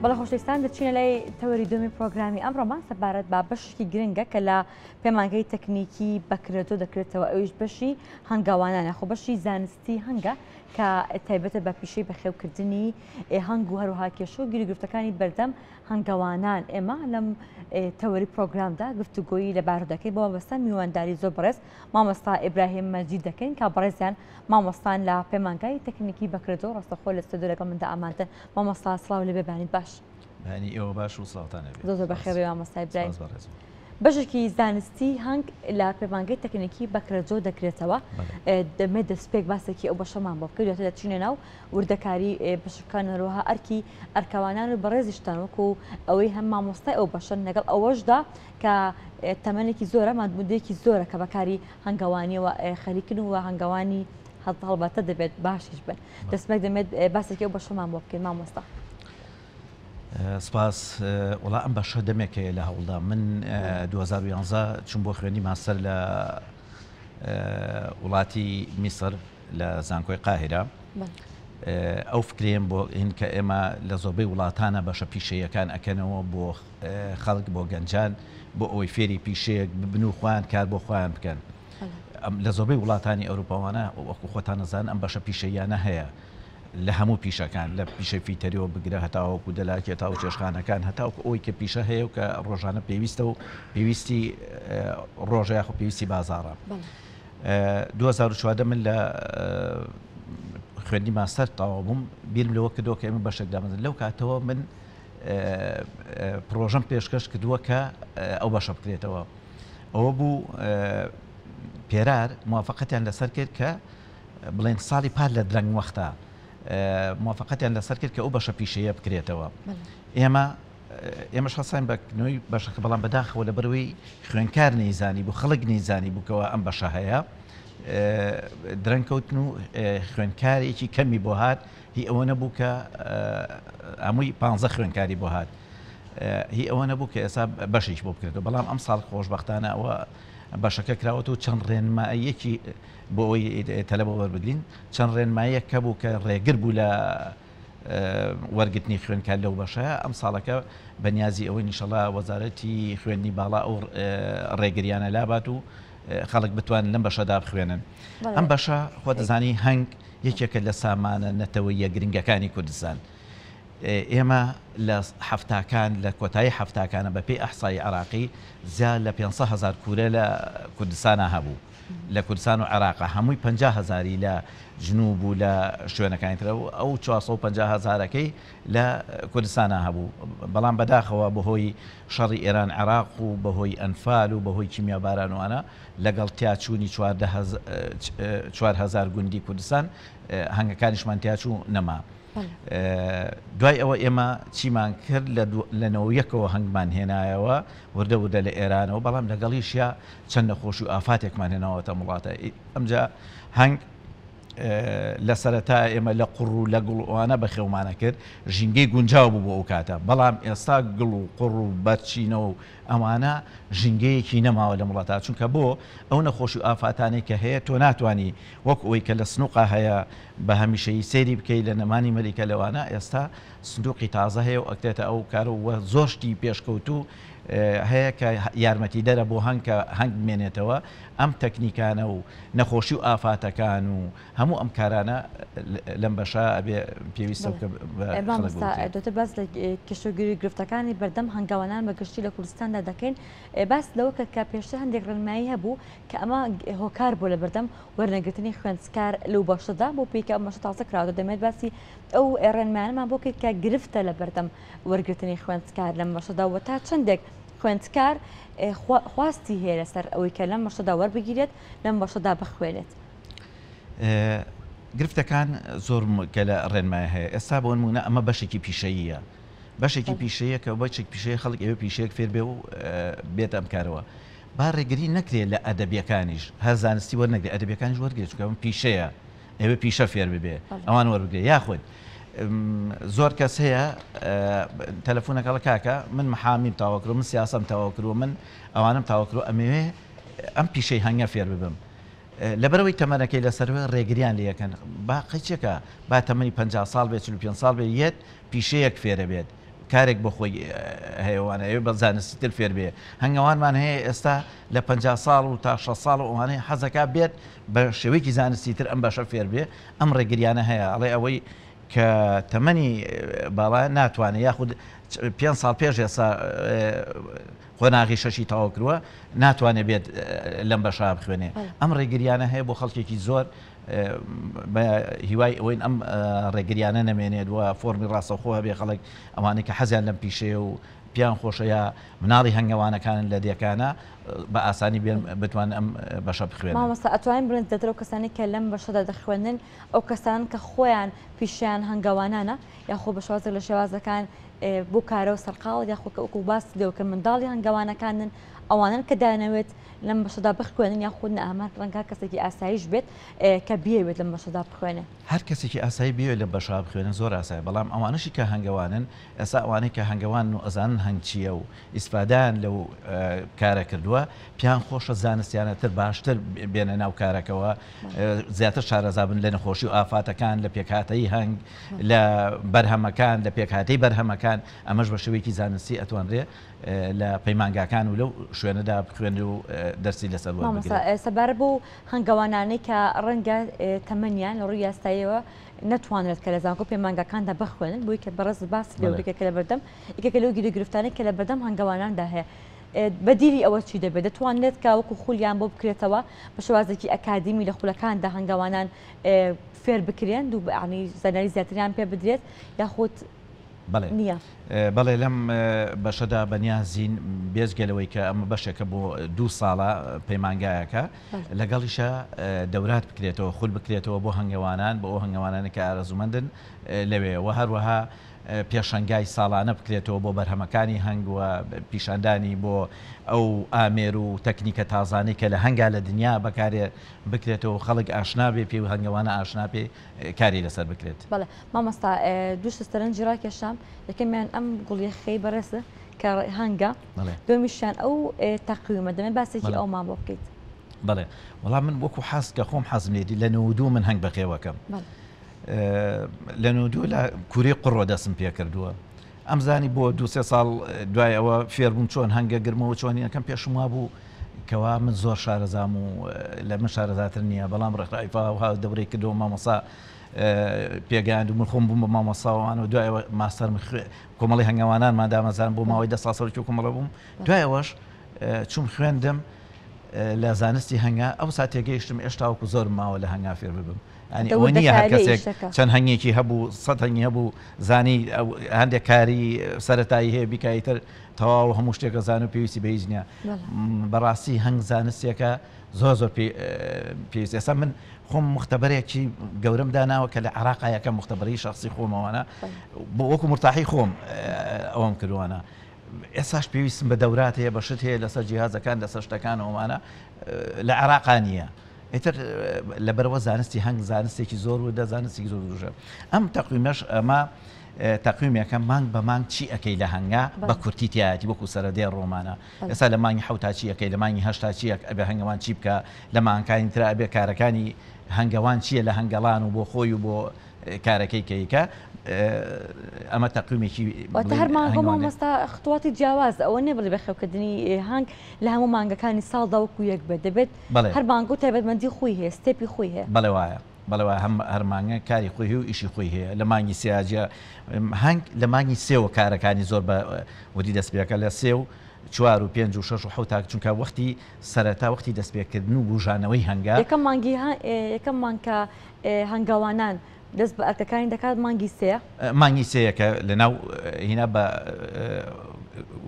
بەڵە خۆشەویستان دەچینە لای تەوەری دومی پرۆگرامی ئەمڕۆمان سەبارەت بە بەشێکی گرنگە کە لە پەیمانگەی تەکنیکی بەکرێتۆ دەکرێتەوە ئەویش بەشی هەنگاوانانە خۆ بەشی زانستی هەنگە کە تایبەتە بە پیشەی بەخێوکردنی هەنگ و هەروها کێشە و گیرگرفتەکانی بەردەم هەنگاوانان ئێمە لەم تەوەری پرۆگرامدا گفتوگۆیی لەبارەکەی بەوە بەستان میوانداری زۆر بەڕێز مامۆستا ئیبراهیم مەجید دەکەین کە بەڕێزیان مامۆستان لە پەیمانگای تەکنیکی بەکرێتۆ ڕاستەخۆ لە ستۆدیۆ لەگەڵ مندا ئامانتە مامۆستا سڵاو لێ بێبانیت باش. بەنی ئێوە باش و سڵاتانە بێت. زۆر بەخێر مامۆستا ئیبراهیم. بەشێکی زانستی هەنگ لە پەیمانگەی تەکنیکی بەکرێتۆ دەکرێتەوە دەمێت دەستپێک باسێکی ئەو بەشەمان بۆ بکەوێت دواتر دەچینە ناو وردەکاری بەشەکان هەروەها ئەرکی ئەرکەوانان و بەڕێزیشتان وەکو ئەوەی هەم مامۆستای ئەو بەشن لەگەڵ ئەوەشدا کە تەمەنێکی زۆرە مادمودەیەکی زۆرە کە بەکاری هەنگاوانیەوە خەریکن و هەنگاوانی هەڵبەتە دەبێت باشیش بن دەستپێک دەمێت باسێکی ئەو بەشەمان بۆ بکەین مامۆستا. سپاس وڵا ئەم بەشە دەمێکەیە لە هەوڵدا من 2011 چون بۆ خوێنی ماستەر لە وڵاتی میسر لە زانکۆی قاهرە ئەو فکرێن بۆ هین کە ئێمە لە زۆربەی وڵاتانە بەشە پیشەیەکان ئەکەنەوە بۆ خەڵک بۆ گەنجان بۆ ئەوەی فێری پیشەیەک ببن و خۆیان کار بۆ خۆیان بکەن لە زۆربەی وڵاتانی ئەوروپاوانە وەکو خۆتان نەزان ئەم بەشە پیشەیانە هەیە لە هەموو پیشەکان لە پیشە فیتەریەوە بگرە هەتاوەکو دەلاکێ تا و چێشخانەکان هەتاوکو ئەوی کە پیشە هەیە و کە ڕۆژانە پێویستە و پێویستی ڕۆژەیە خۆ پێویستی بازاڕە. 2014 من لە خوێندنی ماستەر تەواو بووم بیرم لەوە کردەوە کە ئێمە بەشێک دامەزن لەو کاتەوە من پرۆژەم پێشکەش کردووە کە ئەو بەشە بکرێتەوە ئەوە بوو پێرار موافقەتیان لەسەر کرد کە بڵێن ساڵی پار لە درەنگ وەختە موافقەتیان لەسەر کرد کە ئەو بەشە پیشەیە بکرێتەوە ئێمەش هەسان بەکنەوەی بەشەکە بەڵام بەداخەوە لە بەرەوەی خوێنکار نەیزانی بوو خەڵک نەیزانی بووکەوە ئەم بەشە هەیە درەنگکەوتن و خوێنکارێکی کەمی بۆ هات هی ئەوە نەبوو کە هەمووی 15 خوێنکاری بۆ هات هی ئەوە نەبوو کە ئێستا بەشێک بۆ بکرێتەوە بەڵام ئەم ساڵ خۆشبەختانە ئەوە بەشەکە کراوەتەوە چەند ڕێنمایەکی بۆ ئەوی تەلەبە وەربگرین چەند ڕێنمایەک کە بوو کە ڕێگر بوو لە وەرگرتنی خوێنکار لەو بەشەیە ئەم ساڵەکە بەنیازی ئەوەی نیشەڵا وەزارەتی خوێندنی باڵا ئەو ڕێگریانە لابات و خەڵک بتوانن لەم بەشەدا بخوێنن ئەم بەشە خۆ دەزانی هەنگ یەکێکە لە سامانە نەتەوەیە گرنگەکانی کوردستان ئێمە لە هەفتاکان لە کۆتایی هەفتاکانە بە پێی ئەحسای عراقی زیاد لە 500,000 کوورە لە کوردستانە هەبوو لە کوردستان و عێراق هەمووی 50,000 لە جنوب و لە شوێنەکانی ترەوە ئەو 450,000ەکەی لە کوردستانە هەبوو بەڵام بەداخەوە بەهۆی شەڕی ئێران عێراق و بەهۆی ئەنفال و بەهۆی کیمیا بارانوانە لەگەڵ تیاچوونی 4,000 گوندی کوردستان هەنگەکانیشمان تیاچوو نەما دوای ئەوە ئێمە چیمان کرد لەنەوە یەکەوە هەنگمان هێنایەوە وردە وردە لە ئێرانەوە بەڵام لەگەڵیشیا چەند نەخۆشی و ئافاتێکمان هێناوەتە وڵاتە ئەمجا هەنگ لە سەرەتا ئێمە لە قوڕ و لە گوڵوانە بەخێومانە کرد ژینگەی گونجاو بوو بۆ ئەو کاتە بەڵام ئێستا گڵ و قوڕ و بەرچینە و ئەمانە ژینگەیەکی نەماوە لە وڵاتە چونکە بۆ ئەو نەخۆشی و ئافاتانەی کە هەیە تۆ ناتوانانی وەک ئەوەی کە لە سنووقە هەیە بە هەمیشەیی سێری بکەیت لە نەمانی مەریکە لەوانە ئێستا سندوقی تازە هەیە و ئەکتێتە ئەو کارەوە زۆرشتی پێشکەوتو هەیە کە یارمەتی دەرە بۆ هەنگ بمێنێتەوە ئەم تەکنیکانە و نەخۆشی و ئافاتەکان و هەموو ئەم کارانە لەم بەشە ئەبێ پێویستە دوتر باس لە کێشەگیری گرفتەکانی بەردەم هەنگاوانان بەگشتی لە کوردستاندا دەکەین باس لەوە کە پێشتر هەندێک ڕێنمایی هەبوو کە ئەمە هۆکار بۆ لە بەردەم وەرنەگرتنی خوێندسکار لەو بەشەدا بۆ پێیکە ئەم بەشە تازە کراوە دەمێت باسی ئەو ڕێنمایانەمان بۆ کە گرفتە لە بەردەم وەرگرتنی خوێندسکار لەم بەشەدا و تا چەندێک خوێندکار خواستی هەیە لەسەر ئەوەی کە لەم بەشەدا وەربگیرێت لەم بەشەدا بخوێنێت گرفتەکان زۆر کە لە ڕێنمای هەیە ئێستا بۆ نمونە ئەمە بەشێکی پیشەییە بەشێکی پیشەیە کە بەشێک پیشەیە خەڵک ئێوە پیشەیەک فێر بێ و بێت ئەم کارەوە با ڕێگری نەکرێت لە ئەدەبیەکانیش هەر زانستی وەرنەگرێت ئەدەبیەکانیش وەرگێت چونکە پیشەیە ئێوە پیشە فێر ببێ ئەوان وەربگرێت یاخود زۆر کەس هەیە تەلەفۆنەکەڵە کاکە من محامیم تاواکرۆ من سیاسەم تاواکرۆ من ئەوانم تاواکرۆ ئەمەوێ ئەم پیشەی هەنگە فێر ببم لەبەرەوەی تەمەنەکەی لەسەروێ ڕێگریان لەکەن باقی چێکە با تەمەنی 50 ساڵ بێت 45 ساڵ بێت یەت پیشەیەک فێرە بێت کارێک بۆ خۆی هەیەوانە ئەوێ بە زانستیتر فێر بێ هەنگەوانمان هەیە ئێستا لە 50 ساڵ و تا 6 ساڵ ئەوانەیە حەزەکە بێت بە شێوەیەکی زانستیتر ئەم بەشە فێر بێ ئەم ڕێگریانە هەیە ئەڵێ ئەوەی کە تەمەنی باڵا ناتوانێت یاخود 5 ساڵ پێش ئێستا خۆناغی شەشی تەواو کردووە ناتوانێت بێت لەم بەشا بخوێنێ ئەم ڕێگریانە هەیە بۆ خەڵکێکی زۆر بە هیوای ئەوەین ئەم ڕێگریانە نەمێنێت وە فۆرمی ڕاستەوخۆ هەبێ خەڵک ئەوانەی کە حەزیان لەم پیشەیە و پیان خۆشەیە مناڵی هەنگەوانەکانن لە دیەکانە بە ئاسانی بتوان ئەم بەشە بخوێن مامۆستا ئەتوانین بڵێن دەترەوە کەسانی کە لەم بەشەدا دەخوێنن ئەو کەسان کە خۆیان پیشیان هەنگەوانانە یاخۆ بە شێوازێک لە شێوازەکان بۆ کارەوە سەرقاڵ یاخۆ کە باس دێوکە منداڵی هەنگەوانەکانن ئەوانن کە دانەوێت لەم بەشەدا بخوێنن یاخود ئەمە ڕەنگە کەسێکی ئاساییش بێت کە بیەوێت لەم بەشەدا بخوێنێ هەر کەسێکی ئاسایی بێت لە بەشا بخوێنن زۆر ئاسایی بەڵام ئەوانشی کە هەنگەوانن ئێستا ئەوانەی کە هەنگەوان و ئەزانن هەنگ چییە و ئیسفادان لەو کارە کردووە پیان خۆشە زانستیانەتر باشتر بێنە ناو کارەکەەوە زیاتر شارەزابن لە نەخۆشی و ئافاتەکان لە پێکهاتەی هەنگ لە بەرهەمەکان لە پێکهاتەی بەرهەمەکان ئەمەش بە شێوەیەکی زانستی ئەتوانرێ لە پەیمانگاکان و لەو شوێنەدا بخوێن و دەرسی لەسەر سەبارە بوو هەنگەوانانەی کە ڕەنگە تەمەنیان لە ڕووی یاستاییەوە نتوانێت کە لە زانکۆ پەیمانگاکاندا بخوێنن بۆی کە بەڕێز باس لەوەکە لە بەردەم یەکێکە لەو گیری گرفتانەی کە لە بەردەم هەنگەواناندا هەیە بەدیری ئەوە چی دەبێت دەتوانێت کە وەکو خولیان بۆ بکرێتەوە بە شێوازێکی ئەکادیمی لە خولەکاندا هەنگەوانان فێر بکرێن و ینی زانیاری زیاتریان پێ بدرێت یاخود نییە بەڵێ لەم بەشەدا بەنیازین بێزگەلەوەی کە ئەمە بەشێکە بۆ 2 ساڵە پەیمانگایەکە لەگەڵیشە دەورات بکرێتەوە خول بکرێتەوە بۆ هەنگەوانان بۆ ئەو هەنگەوانانی کە ئارەزومەندن لەوێ و هەروەها پێشەنگای ساڵانە بکرێتەوە بۆ بەرهەمەکانی هەنگووە پیشاندانی بۆ ئەو ئامێر و تەکنیکە تازانەی کە لە هەنگا لە دنیا بەکارێ بکرێتەوە خەڵک ئاشنابێ پێ و هەنگەوانە ئاشناپێ کاری لەسەر بکرێت بەڵێ مامۆستا دوو شتەرەنجی ڕاکێشام یەکەمیان ئەم گوڵیەخەی بەڕێزە کە هەنگە دومیشیان ئەو تەقویمە دەمێت باسێکی ئەو مام بۆ بکەیت بەڵێ وەڵام من وەکو حەز کە خۆم حەزم لێدی لە 92 من هەنگ بەخێوەکەم لە 92 لە کووری قڕۆ دەستم پێ کردووە ئەمزانی بۆ 2-3 ساڵ دوای ئەوە فێر بووم چۆن هەنگە گرمەوە چۆنیەکەم پێشم وا بوو کەوا من زۆر شارەزام و لە من شارەزاتر نییە بەڵام ڕێکخراوە وها دەورەی کردەوە مامۆسا پێگەیاند و من خۆم بووم بە مامۆساوان و دوایەوە ماستەر کۆمەڵی هەنگەوانانمان دامەزان بۆ ماوەی 10 ساڵ کۆمەڵە بووم دوایەوەش چوم خوێندم لە زانستی هەنگا ئەو سات تێگەیشتم ئێشتا وەکو زۆر ماوە لە هەنگا فێر ببم ئەنی ئەوە نییە هەر کەسێک چەند هەنگێکی هەبوو 100 هەنگی هەبوو زانی هەندێک کاری سەرەتایی هەیە بیکایتر تەواو هەموو شتێکە زان و پێویستی بە هیچ نییە بەڕاستی هەنگ زانستیەکە زۆر زۆر پێویست ئێستا من خۆم مختبەرێکی گەورەم داناوە کە لە عێراقایەکە مختبەری شخصی خۆمەوەنە بۆ وەکو مرتاحی خۆم ئەوەم کردوانە ئێساش پێویستم بە دەورات هەیە بەشت هەیە لەسەر جیهازەکان لەسەر شتەکان ئەومانە لە عێراقانیە ئیتر لەبەرەوە زانستی هەنگ زانستێکی زۆر و دەزانستێکی زۆر دوژە ئەم تەقویمەش ئەمە تەقویمەکە مانگ بە مانگ چی ئەەکەی لە هەنگا بە کورتی تایەتی وەکو سەرەدەی ڕۆمانە ئێستا لە مانگی حوتا چی ئەەکەی لە مانگی هەشتا چی ئەبێ هەنگەوان چی بکە لە مانگەکانی ترا ئەبێ کارەکانی هەنگەوان چییە لە هەنگەڵان و بۆ خۆی و بۆ کارەکەی کەیکە ئەمە تەقویمێکی هەر مانگۆ مامۆستا خطواتی جیاواز ئەوە نێ بڵێ بەخێوکردنی هەنگ لە هەموو مانگەکانی ساڵدا وەکو یەک بێت دەبێت هەر مانگۆ تایبەتمەندی خۆی هەیە ستێپی خۆی هەیە بەڵێ وایە بەڵێ هەرمانگە کاری خۆی و ئیشی خۆی هەیە لە مانگی سیاجە هەنگ لە مانگی سێوە کارەکانی زۆر بە وەدی دەستپێکە لە 3 و 4 و 5 و 6 و 7 چونکە وەختی سەرەتا وەختی دەستپێکردن و بژانەوەی هەنگا یەکەم مانکە هەنگاوانان دەست بە ئەرکەکانی دەکات مانگی سەیەکە لەناو هینا بە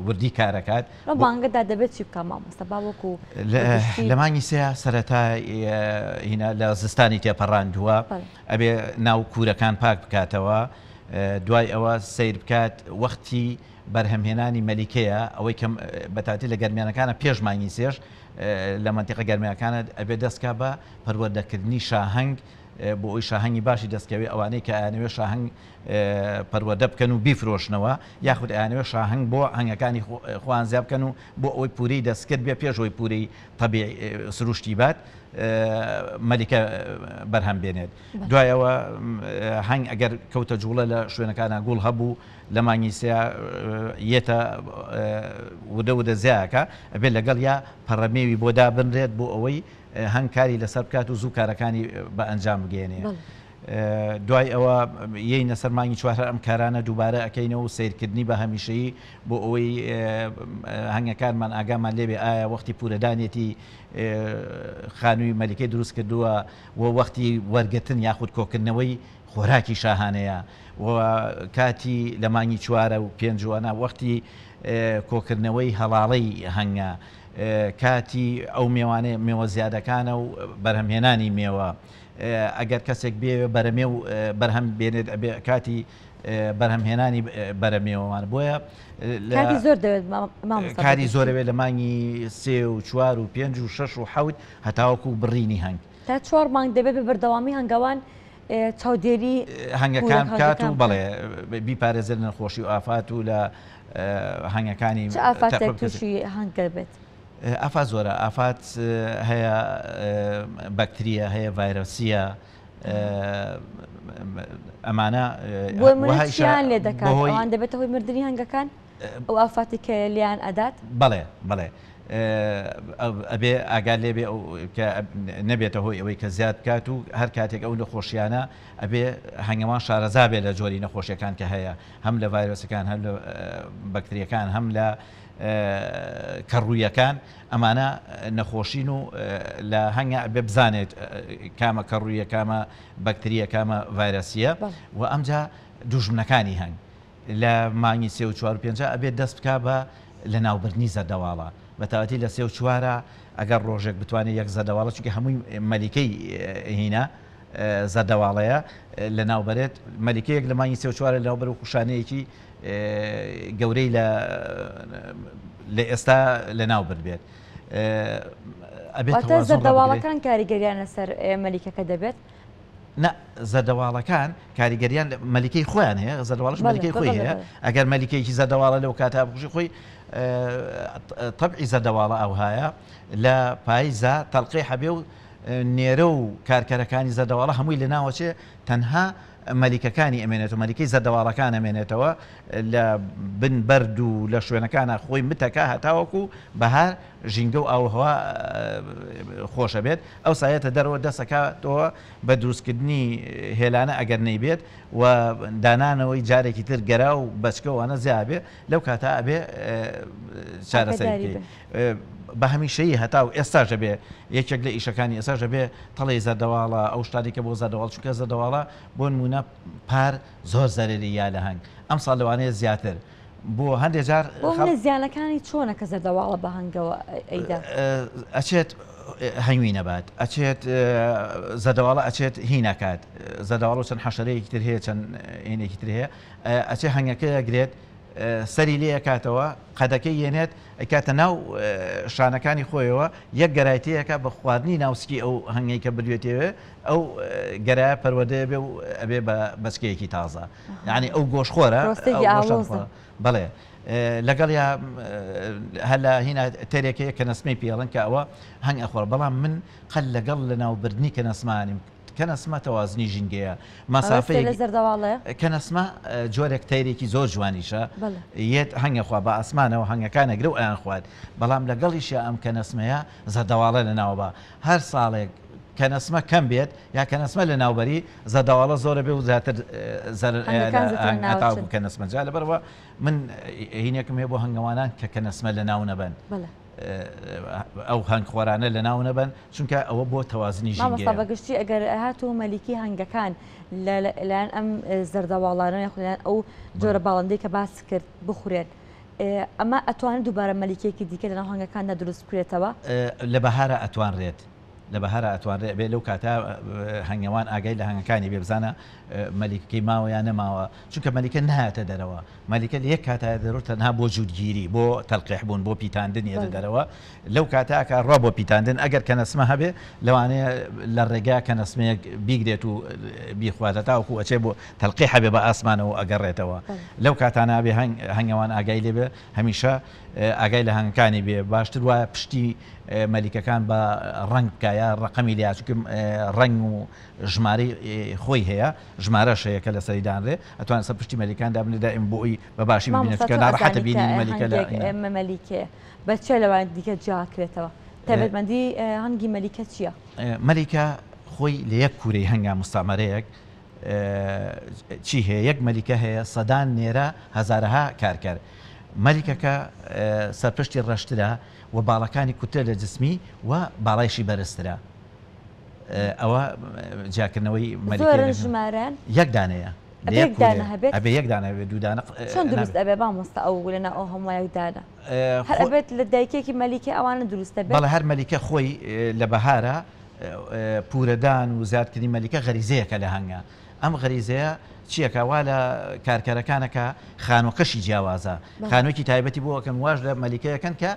وردی کارەکات مانگەدا دەبێت چی بکە مامۆستا باوەکو لە مانگی سێ سەرەتا هینا لە زستانی تێپەڕاندووە ئەبێ ناو کوورەکان پاک بکاتەوە دوای ئەوە سیر بکات وەختی بەرهەمهێنانی مەلیکەیە ئەوەی کەم بەتاتی لە گەرمیانەکانە پێش مانگی سێش لە منتیقە گەرمیەکانە ئەبێ دەستکا بە پەروەردەکردنی شاهەنگ بۆ ئەوی شاهەنگی باشی دەستکەوێ ئەوانەی کە ئایانەوێ شاهەنگ پەروەدە بکەن و بیفرۆشنەوە یاخود ئایانەوە شاهەنگ بۆ هەنگەکانی خۆیان زیاب بکەن و بۆ ئەوەی پورەی دەستکرد بێ پێشەوەی پورەی تەبیعی سروشتی بات مەلیکە بەرهەم بێنێت. دوایەوە هەنگ ئەگەر کەوتە جوڵە لە شوێنەکانە گوڵ هەبوو لە مانگی سێ یەتە ودە ودە زیاکە ئەبێت لەگەڵ یا پەڕەمێوی بۆ دابنرێت بۆ ئەوەی هەنگ کاری لەسەر بکات و زوو کارەکانی بە ئەنجام بگەێنێ. دوای ئەوە یەینە سەر مانگی چوارە ئەم کارانە دووبارە ئەەکەینەوە و سیرکردنی بە هەمیشەیی بۆ ئەوەی هەنگەکانمان ئاگامان لێبێ ئایا وەختی پورەدانێتی خانووی مەلیکەی دروست کردووە و وەختی وەرگتن یاخود کۆکردنەوەی خۆراکی شاهانەیە و کاتی لە مانگی چوارە و پێنجوانە وەختی کۆکردنەوەی هەڵاڵەی هەنگە کاتی ئەو میێوانەیە مێوە زیادەکانە و بەرهەمهێنانی مێوە ئەگەر کەسێک بێ بەرەمێ و بەرهەم بێنێت کاتی بەرهەمهێنانی بەرەمێوەمان بۆیە کاری زۆرەوێت لە مانگی سێ و چوار و پێنج و شەش و حەوت هەتاوەکو بڕینی هەنگ تا 4 مانگ دەبێت بە بەردەوامی هەنگاوان چاودێری هەنگەکان کات و بەڵێ بیپارێزر نەخۆشی و ئافات و لە هەنگەکانی ئافاتێک تووشی هەنگ دەبێت. ئافات زۆرە ئافات هەیە بەکتریە هەیە ڤایرۆسیە ئەمانە وهایشیان لێ دەکات ئەوان دەبێتە هۆی مردنی هەنگەکان ئەو ئافاتی کە لیان ئەدات. بەڵێ بەڵێ ئەبێ ئاگال لێبێ کە نەبێتە هۆی ئەوەی کە زیاد بکات و هەر کاتێک ئەو نەخۆشیانە ئەبێ هەنگەمان شارەزا بێت لە جۆری نەخۆشیەکان کە هەیە هەم لە ڤایرۆسەکان هەم لە بەکتریەکان هەم لە کەڕوویەکان ئەمانە نەخۆشین و لە هەنگە بێ بزانێت کامە کەڕوویە کامە بەکتریە کامە ڤایرۆسیە و ئەمجا دوژمنەکانی هەنگ لە مانگی سێ و چوار و پێنج ئەبێت دەست بکا بە لە ناوبردنی زەردەواڵە بەتاوەتی لە سێ و چوارە ئەگەر ڕۆژێک بتوانێت یەک زەردەواڵە چونکە هەمووی مەلیکەی هینە زەردەواڵەیە لە ناوبەرێت مەلیکەیەک لە مانگی سێ و چوارە لەناوبەر و خوشانەیەکی گەورەی لە ئێستا لە ناوبرد بێت. ئەبێت زەردەواڵەکان کاریگەریان لەسەر مەلیکەکە دەبێت. نە زەردەواڵەکان کاریگەریان مەلیکەی خۆیان هەیە زەردەواڵش مەلیکەی خۆی هەیە ئەگەر مەلیکەیەکی زەردەواڵە لەو کاتا بکوژی خۆی تەبعی زەردەواڵە ئەوهایە لە پاییزە تەڵقەی هەبێ و نێرە و کارکەرەکانی زەردەواڵە هەمووی لە ناوەچێ تەنها مەلیکەکانی ئەمێنێت و مەلیکەی زەردەواڵەکان ئەمێنێتەوە لە بن بەرد و لە شوێنەکانە خۆی متەکە هەتاوەکو بەهار ژینگە و ئاوهەوا خۆشە بێت ئەو سایەتە دەرەوە دەسەکاتەوە بە دروستکردنی هێلانە ئەگەر نەیبێت و دانانەوەی جارێکی تر گەرا و بەچکەوانە زیابێ لەو کاتا ئەبێ چارەسەری بە هەمیشەیی هەتا و ئێستاژە بێ یەکێک لە ئیشەکانی ئێستاژە بێ تەڵی زەردەواڵە ئەو شتادێکە بۆ زەردەواڵ چونکە زەردەواڵە بۆ نمونە پار زۆر زەرری یا لە هەنگ ئەم ساڵ لەوانەیە زیاتر بۆ هەندێک جار زیانەکانی چۆنە کە زەردەواڵە بە هەنگەوە ئەیدا ئەچێت هەنگوی نەبات ئەچێت زەردەواڵە ئەچێت هی ناکات زەردەواڵ و چەند حەشەرەیەکی تر هەیە چەند هینێکی تر هەیە ئەچێت هەنگەکە ئەگرێت سەری لێ ئەکاتەوە قەدەکەی یێنێت ئەکاتە ناو شانەکانی خۆیەوە یەک گەرایەتەیەکە بە خواردنی ناوسکی ئەو هەنگەی کە بروێتێوێ ئەو گەرایە پەروەدەیە بێ و ئەبێ بە بەچکەیەکی تازە یعنی ئەو گۆشخۆرە بەڵێ لەگەڵ یا هەلا هینە تەرێکەیە کە نەسمەی پێڵن کە ئەوە هەنگ ئەخۆر بەڵام من قەل لەگەڵ لە ناوبردنی کە نەسمانیم کەنەسمە تەوازنی ژینگەیە ماسافەیە لە زەردەواڵەیە کەنەسمە جۆرێک تەیرێکی زۆر جوانیشە یەت هەنگەخوا بە ئاسمانەوە هەنگەکانە گرە و ئەیان خوارد بەڵام لەگەڵیشە ئەم کەنەسمەیە زەردەواڵە لە ناوبە هەر ساڵێک کەنەسمە کەم بێت یا کەنەسمە لە ناوبەری زەردەواڵە زۆرە بێ و زیاتر زەرتاو کەنەسمەجا لەبەرەوە من هینێکم هەیە بۆ هەنگەوانان کە کەنەسمە لە ناو نەبن ئەو هەنگ خۆرانە لە ناو نەبن چونکە ئەوە بۆ تەوازنی ژینگەیە بەگشتی ئەگەر هاتوو مەلیکی هەنگەکان لەلایەن ئەم زەردەواڵانە یاخودیان ئەو جۆرە باڵندەی کە باس کرد بخورێت ئەمە ئەتوانێت دووبارە مەلیکێکی دیکە لە ناو هەنگەکاندا دروست بکرێتەوە لە بەهارە ئەتوانرێت لە بەهارە ئەتوانرێت بێ لەو کاتە هەنگەوان ئاگای لە هەنگەکانی بێ بزانە مەلیکەکەی ماوە یان نەماوە چونکە مەلیکە نهاتە دەرەوە مەلیکە لە یەک کاتە دەڕۆ تەنها بۆ جوودگیری بۆ تەلقیح بوون بۆ پیتاندن ێرە دەرەوە لەو کاتەکە ڕۆ بۆ پیتاندن ئەگەر کەنەسمە هەبێ لەوانەیە لە ڕێگا کەنەسمەیەک بیگرێت و بیخواتە تاوەکو ئەچێ بۆ تەلقیح هەبێ بە ئاسمانەوە ئەگەڕێتەوە لەو کاتانە بێ هەنگەوان ئاگای لێبێ هەمیشە ئاگای لە هەنگەکانی بێ باشتر وایە پشتی مەلیکەکان بە ڕنگ بکایە ڕقەمی لیا چونکە ڕنگ و ژمارەی خۆی هەیە ژمارەش هەیە کە لە سەریدانڕێ ئەتوانێت سەر پشتی مەلیکان دابنێ دائیم بۆی بە باشی ببینێت کە ناڕەحەتە بینی مەلیکە لە مەلیکێ بەچێ لەوان دیکە جاکرێتەوە تایبەتمەندی هەنگی مەلیکە چییە؟ مەلیکە خۆی لە یەک کوورەی هەنگا مستعمەرەیەک چی هەیە یەک مەلیکە هەیە سەدان نێرە هەزارەها کارکەر مەلیکەکە سەرپشتی ڕەشترە و باڵەکانی کوتە لە جسمی و باڵایشی بەرزترە ئەوە جاکردنەوەی مەلیکە ژمارەن یەک دانەیە ئەبێ یەک دانە بێ دوودانە چۆن دروست ئەبێ مامۆستا ئەو لەنا ئەو هەموو یەکدانە هەر ئەبێت لە دایکێکی مەلیکە ئەوانە دروستە بێت بەڵێ هەر مەلیکە خۆی لە بەهارە پورەدان و زیادکردنی مەلیکە غەریزەیەکە لە هەنگە ئەم غەریزەیە چیەکە وا لە کارکەرەکانەکە خانووەکەشی جیاوازە خانوویەکی تایبەتی بۆ ئەەکەن واژ لە مەلیکەیەکەن کە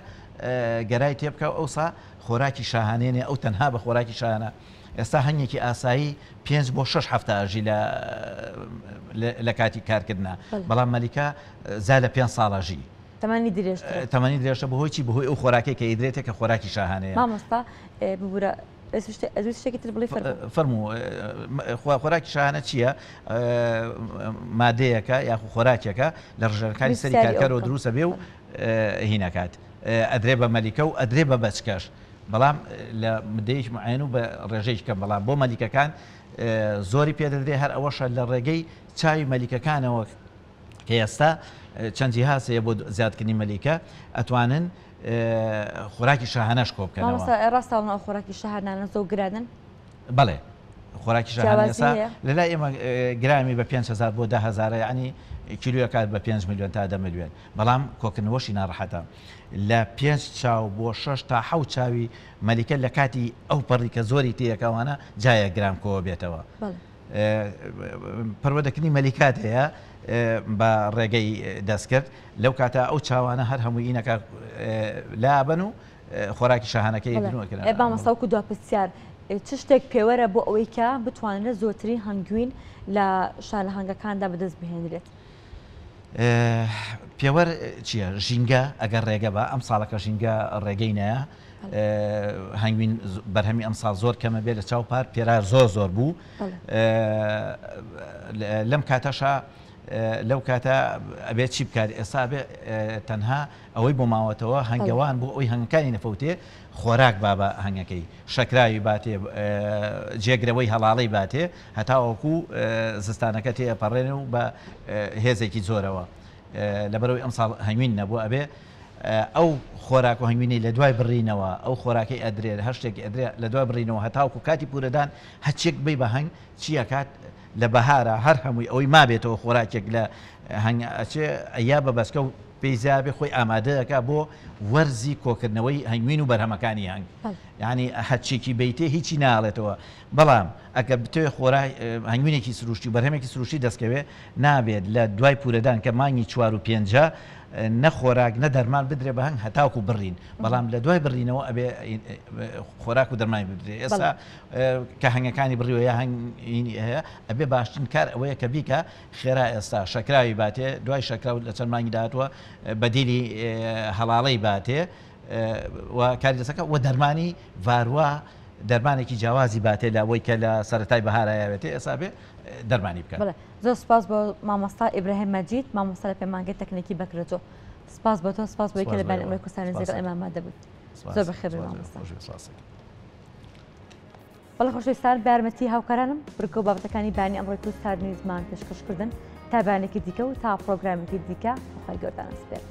گەرای تێبکە ئەوسا خۆراکی شاهانێنێ ئەو تەنها بە خۆراکی شانە ئێستا هەنگێکی ئاسایی 5 بۆ 6 هەفتە ئاژی لە کاتی کارکردنا بەڵام مەلیکە زا لە 5 ساڵەژی تەمەنی درێژتە بەهۆیی بەهۆی ئەو خۆراکی کە ئیدرێتە کە خۆراکی شاهانەیە مامۆستا ببوورە شتێکی تر بڵێ فەرموو خۆراکی شاهانە چییە مادەیەکە یاخو خۆراکێکە لە ڕژەکانی سەری کارکەرەوە دروستە بێ و هینەکات ئەدرێ بە مەلیکە و ئەدرێ بە بەچکەش بەڵام لە مدەیەک معین و بە ڕێژەیەک کەم بەڵام بۆ مەلیکەکان زۆری پێدەدرێ هەر ئەوەشە لە ڕێگەی چاوی مەلیکەکانەوە کە ئێستا چەندی هاسەیە بۆ زیادکردنی مەلیکە ئەتوانن خۆراکی شاهانەش کۆ بکەنەوە ڕاستاڵ ئەو خۆراکی شاهانانە زۆر گرانن بەڵێ خۆراکی شاهانە ئێستا لەلای ئێمە گرامی بە 5,000 بۆ 10,000 ینی کیلویەکات بە 5 میلیۆن تا 10 میلیۆن بەڵام کۆکردنەوەشی ناڕەحەتە لە 5 چاو بۆ 6 تا 7 چاوی مەلیکە لە کاتی ئەو پەڕی کە زۆری تێیەکەوانە جایە گرام کۆوە بێتەوە پەروەردەکردنی مەلیکات هەیە بە ڕێگەی دەستکرد لەو کاتە ئەو چاوانە هەر هەمووی ئینەکە لابن و خۆراکی شاهانەکەی درنوەکردن بامەساوکو دوپرسیار چ شتێک پێوەرە بۆ ئەوەی کە بتوانێت زۆرترین هەنگوین لە شانە هەنگەکاندا بەدەست بهێنرێت پێوەەر چییە ژینگە ئەگەر ڕێگە بە ئەم ساڵەکە ژینگە ڕێگەی نایە هەنگوین بەرهەمی ئەم ساڵ زۆر کەمە بێت لە چاوپار پێرار زۆر بوو لەم کاتەشە لەو کاتە ئەبێت چی بکات ئێستا بێ تەنها ئەوەی بۆ ماوەتەوە هەنگەوان بۆ ئەوی هەنگەکانی نەفەوتێ خۆراک بابە هەنگەکەی شەکراوی باتێ جێگرەوەی هەڵاڵی باتێ هەتاوەکو زستانەکە تێپەڕێن و بە هێزێکی زۆرەوە لەبەرەوەی ئەم ساڵ هەنگوین نەبوو ئەبێ ئەو خۆراک و هەنگوینی لە دوای بڕینەوە ئەو خۆراکی ئەدرێت هەر شتێکی ئەدرێ لە دوای بڕینەوە هەتاوکو کاتی پورەدان هەچێک بی بە هەنگ چیە کات لە بەهارە هەر هەمووی ئەوەی مابێتەوە خۆراکێک لە هەنگچێ ئەیا بە بەسکە و پێیزابێ خۆی ئامادەەکە بۆ وەرزی کۆکردنەوەی هەنگوین و بەرهەمەکانی هەنگ یعنی هەرچێکی بیتێ هیچی ناڵێتەوە بەڵام ئەگەر بتوێ خۆرای هەنگوینێکی سروشتی و بەرهەمێکی سروشتی دەستکەوێ نابێت لە دوای پورەدان کە مانگی 4 و 5 نەخۆراک نە دەرمان بدرێ بە هەنگ هەتاوکو بڕین بەڵام لە دوای بڕینەوە ئەبێ خۆراک و دەرمانی بدرێت ئێستا کە هەنگەکانی بڕیوە یا هەنگینی هەیە ئەبێ باشترین کار ئەوەیە کە بیکە خێرا ئێستا شەکراوی باتێ دوای شەکراو لە چەند مانگی داهاتوە بەدیلی هەڵاڵەی باتێ و کاری دەسەکە و دەرمانی ڤاروە دەرمانێکی جیاوازی باتێ لە ئەوەی کە لە سەرەتای بەهارایەوێتێ ئێستا بێ دەرمانی بکات. زۆر سپاس بۆ مامۆستا ئیبراهیم مەجید مامۆستا لە پەیمانگەی تەکنیکی بەکرێتۆ سپاس بۆ تۆ سپاس بۆی کە لە بەرنامەی ئەمڕۆی کوردستانی زێگەڵ ئێمە دەبوویت زۆر بەخێر مامۆستا. بەڵێ خۆشەویستان بە یارمەتی هاوکارانم بڕکە و بابەتەکانی بانی ئەمڕۆی کوردستانی زمان پێشکەشکردن تا بەیانێکی دیکە و تا پرۆگرامێکی دیکە بەخوای گەوردانە سپێر.